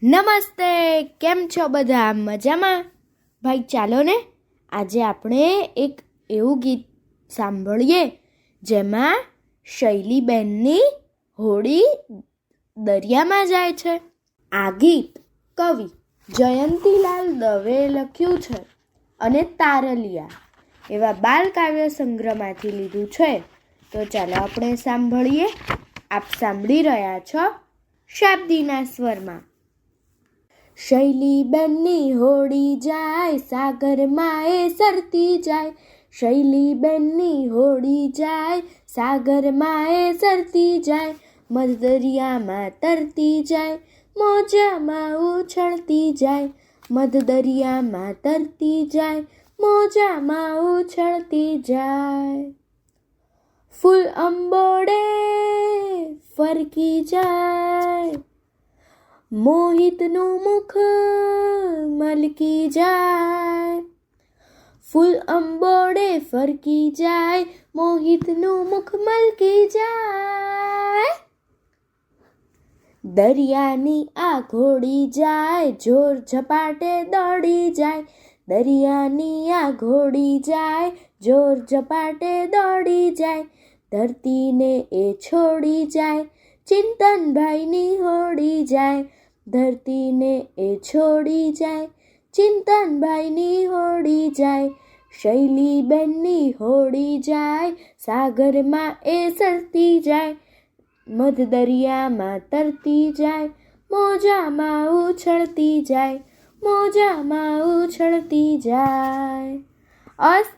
નમસ્તે, કેમ છો બધા? મજામાં? ભાઈ ચાલો ને આજે આપણે એક એવું ગીત સાંભળીએ જેમાં શૈલીબેનની હોડી દરિયામાં જાય છે. આ ગીત કવિ જયંતીલાલ દવે લખ્યું છે અને તારલિયા એવા બાલકાવ્ય સંગ્રહમાંથી લીધું છે. તો ચાલો આપણે સાંભળીએ. આપ સાંભળી રહ્યા છો શાબ્દીના સ્વરમાં. શૈલીબેનની હોડી જાય સાગરમાં એ સરતી જાય. શૈલીબેનની હોડી જાય સાગરમાં એ સરતી જાય. મધ દરિયામાં તરતી જાય મોજામાં ઉછળતી જાય. મધ દરિયામાં તરતી જાય મોજામાં ઉછળતી જાય. ફૂલ અંબોડે ફરકી જાય મોહિતનું મુખ મલકી જાય. ફૂલ અંબોડે ફરકી જાય મોહિતનું મુખ મલકી જાય. દરિયાની આ ઘોડી જાય જોર ઝપાટે દોડી જાય. દરિયાની આ ઘોડી જાય જોર ઝપાટે દોડી જાય. ધરતીને એ છોડી જાય ચિંતનભાઈની હોડી જાય. ધરતીને એ છોડી જાય ચિંતનભાઈની હોડી જાય. શૈલીબેનની હોડી જાય સાગરમાં એ સરતી જાય. મધ દરિયામાં તરતી જાય મોજામાં ઉછળતી જાય. મોજામાં ઉછળતી જાય. અસ્તુ.